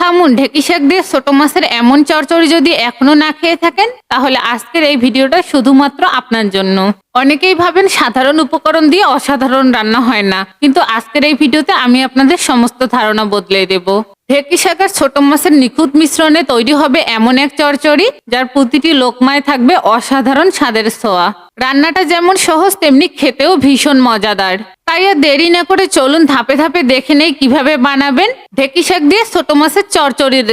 থামুন, ঢেঁকি শাক দিয়ে ছোট মাছের এমন চচ্চড়ি যদি এখনো না খেয়ে থাকেন, তাহলে আজকের এই ভিডিওটা শুধুমাত্র আপনার জন্য। অনেকেই ভাবেন সাধারণ উপকরণ দিয়ে অসাধারণ রান্না হয় না, কিন্তু আজকের এই ভিডিওতে আমি আপনাদের সমস্ত ধারণা বদলে দেব। ঢেঁকি শাক আর ছোট মাছের নিখুঁত মিশ্রণে তৈরি হবে এমন এক চচ্চড়ি, যার প্রতিটি লোকমায় থাকবে অসাধারণ স্বাদের ছোঁয়া। রান্নাটা যেমন সহজ, তেমনি খেতেও ভীষণ মজাদার। তাই আর দেরি না করে চলুন ধাপে ধাপে দেখে নেই কিভাবে বানাবেন ঢেঁকি শাক দিয়ে ছোট মাছের চচ্চড়ির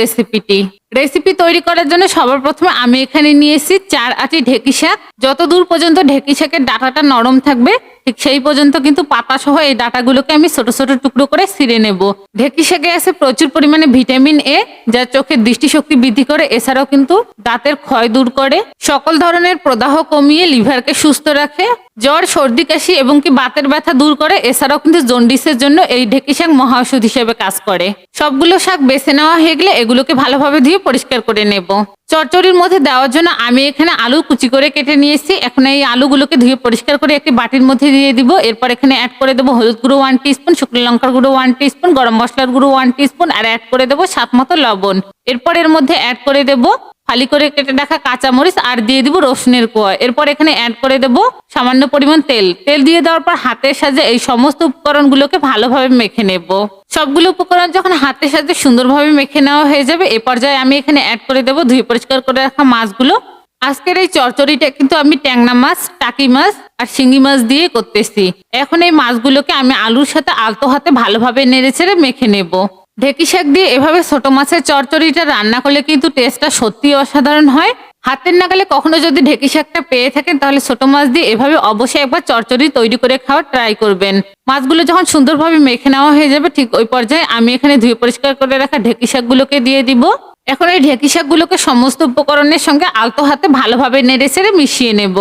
রেসিপি তৈরি করার জন্য সবার প্রথমে আমি এখানে নিয়েছি 4 আটি ঢেঁকি শাক। যতদূর পর্যন্ত ঢেঁকি শাকের ডাঁটাটা নরম থাকবে, ঠিক সেই পর্যন্ত কিন্তু পাতা সহ এই ডাঁটাগুলোকে আমি ছোট ছোট টুকরো করে ছিঁড়ে নেব। ঢেঁকি শাকে আছে প্রচুর পরিমাণে ভিটামিন এ, যা চোখের দৃষ্টিশক্তি বৃদ্ধি করে, এছাড়াও কিন্তু দাঁতের ক্ষয় দূর করে, সকল ধরনের প্রদাহ কমিয়ে লিভারকে সুস্থ রাখে, জ্বর, সর্দি, কাশি এবং কি বাতের ব্যথা দূর করে, এছাড়াও কিন্তু জন্ডিসের জন্য এই ঢেঁকি শাক মহা ঔষধ হিসেবে কাজ করে। সবগুলো শাক বেছে নেওয়া হয়ে গেলে এগুলোকে ভালোভাবে ধুয়ে পরিষ্কার করে নেব। চচ্চড়ির মধ্যে দেওয়ার জন্য আমি এখানে আলু কুচি করে কেটে নিয়েছি। এখন এই আলুগুলোকে ধুয়ে পরিষ্কার করে একটি বাটির মধ্যে দিয়ে দিব। এরপর এখানে অ্যাড করে দেবো হলুদ গুঁড়ো 1 টিস্পুন, শুকনো লঙ্কার গুঁড়ো 1 টিস্পুন, গরম মশলার গুঁড়ো 1 টিস্পুন, আর অ্যাড করে দেবো স্বাদ মতো লবণ। এরপর এর মধ্যে অ্যাড করে দেবো ফালি করে কেটে রাখা কাঁচামরিচ, আর দিয়ে দিব রসুনের কোয়া। এরপর এখানে অ্যাড করে দেবো সামান্য পরিমাণ তেল দিয়ে দেওয়ার পর হাতের সাহায্যে এই সমস্ত উপকরণগুলোকে ভালোভাবে মেখে নেব। সবগুলো উপকরণ যখন হাতের সাহায্যে সুন্দরভাবে মেখে নেওয়া হয়ে যাবে, এ পর্যায়ে আমি এখানে অ্যাড করে দেবো ধুয়ে পরিষ্কার করে রাখা মাছগুলো। আজকের এই চচ্চড়িটা কিন্তু আমি ট্যাংরা মাছ, টাকি মাছ আর শিঙি মাছ দিয়ে করতেছি। এখন এই মাছগুলোকে আমি আলুর সাথে আলতো হাতে ভালোভাবে নেড়েচেড়ে মেখে নেব। ঢেঁকি শাক দিয়ে এভাবে ছোট মাছের চচ্চড়িটা রান্না করলে কিন্তু টেস্টটা সত্যি অসাধারণ হয়। হাতের নাগালে কখনো যদি ঢেঁকি শাকটা পেয়ে থাকেন, তাহলে ছোট মাছ দিয়ে এভাবে অবশ্যই একবার চচ্চড়ি তৈরি করে খাওয়ার ট্রাই করবেন। মাছগুলো যখন সুন্দরভাবে মেখে নেওয়া হয়ে যাবে, ঠিক ওই পর্যায়ে আমি এখানে ধুয়ে পরিষ্কার করে রাখা ঢেঁকি শাকগুলোকে দিয়ে দিব। এখন এই ঢেঁকি শাকগুলোকে সমস্ত উপকরণের সঙ্গে আলতো হাতে ভালোভাবে নেড়েচেড়ে মিশিয়ে নেব।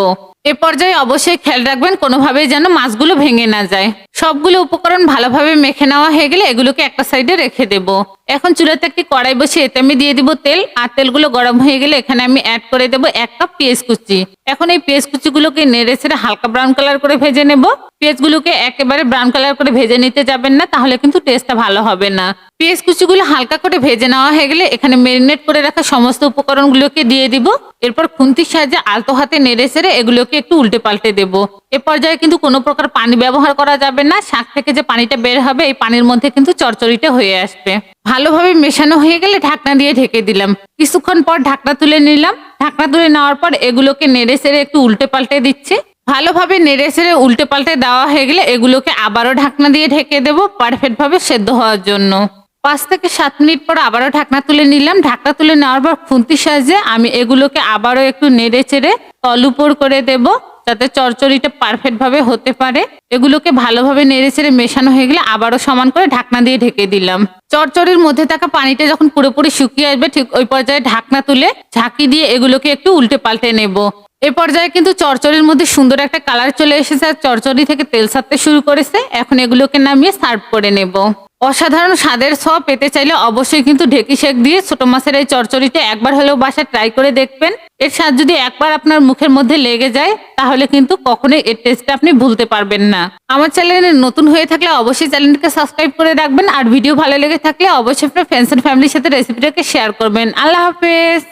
এ পর্যায়ে অবশ্যই খেয়াল রাখবেন কোনোভাবেই যেন মাছগুলো ভেঙে না যায়। সবগুলো উপকরণ ভালোভাবে মেখে নেওয়া হয়ে গেলে এগুলোকে একটা সাইডে রেখে দেব। এখন চুলাতে একটি কড়াই বসিয়ে এতে আমি দিয়ে দিব তেল, আর তেলগুলো গরম হয়ে গেলে এখানে আমি অ্যাড করে দেব 1 কাপ পেঁয়াজ কুচি। এখন এই পেঁয়াজ কুচিগুলোকে নেড়ে ছেড়ে হালকা ব্রাউন কালার করে ভেজে নেব। পেঁয়াজগুলোকে একেবারে ব্রাউন কালার করে ভেজে নিতে যাবেন না, তাহলে কিন্তু টেস্টটা ভালো হবে না। পেঁয়াজ কুচিগুলো হালকা করে ভেজে নেওয়া হয়ে গেলে এখানে ম্যারিনেট করে রাখা সমস্ত উপকরণগুলোকে দিয়ে দিব। এরপর খুন্তির সাহায্যে আলতো হাতে নেড়ে ছেড়ে এগুলোকে একটু উল্টে পাল্টে দেব। এ পর্যায়ে কিন্তু কোনো প্রকার পানি ব্যবহার করা যাবে না। শাক থেকে যে পানিটা বের হবে, এই পানির মধ্যে কিন্তু চচ্চড়িটা হয়ে আসবে। ভালোভাবে মেশানো হয়ে গেলে ঢাকনা দিয়ে ঢেকে দিলাম। কিছুক্ষণ পর ঢাকনা তুলে নিলাম। ঢাকনা তুলে নেওয়ার পর এগুলোকে নেড়ে ছেড়ে একটু উল্টে পাল্টে দিচ্ছি। ভালোভাবে নেড়ে ছেড়ে উল্টে পাল্টে দেওয়া হয়ে গেলে এগুলোকে আবারও ঢাকনা দিয়ে ঢেকে দেবো পারফেক্ট ভাবে সেদ্ধ হওয়ার জন্য। 5 থেকে 7 মিনিট পর আবারও ঢাকনা তুলে নিলাম। ঢাকনা তুলে নেওয়ার পর খুন্তির সাহায্যে আমি এগুলোকে আবারও একটু নেড়ে চেড়ে তল উপর করে দেব, যাতে চচ্চড়িটা পারফেক্ট ভাবে হতে পারে। এগুলোকে ভালোভাবে নেড়ে চেড়ে মেশানো হয়ে গেলে আবারও সমান করে ঢাকনা দিয়ে ঢেকে দিলাম। চচ্চড়ির মধ্যে থাকা পানিটা যখন পুরোপুরি শুকিয়ে আসবে, ঠিক ওই পর্যায়ে ঢাকনা তুলে ঝাঁকি দিয়ে এগুলোকে একটু উল্টে পাল্টে নেব। এ পর্যায়ে কিন্তু চচ্চড়ির মধ্যে সুন্দর একটা কালার চলে এসেছে, আর চচ্চড়ি থেকে তেল ছাড়তে শুরু করেছে। এখন এগুলোকে নামিয়ে সার্ভ করে নেব। অসাধারণ স্বাদের ছোঁয়া পেতে চাইলে অবশ্যই কিন্তু ঢেঁকি শাক দিয়ে ছোট মাছের এই চচ্চড়িটা একবার হলেও বাসায় ট্রাই করে দেখবেন। এর স্বাদ যদি একবার আপনার মুখের মধ্যে লেগে যায়, তাহলে কিন্তু কখনোই এর টেস্টটা আপনি ভুলতে পারবেন না। আমার চ্যানেলে নতুন হয়ে থাকলে অবশ্যই চ্যানেলটাকে সাবস্ক্রাইব করে রাখবেন, আর ভিডিও ভালো লেগে থাকলে অবশ্যই আপনার ফ্রেন্ডস এন্ড ফ্যামিলির সাথে রেসিপিটাকে শেয়ার করবেন। আল্লাহ হাফেজ।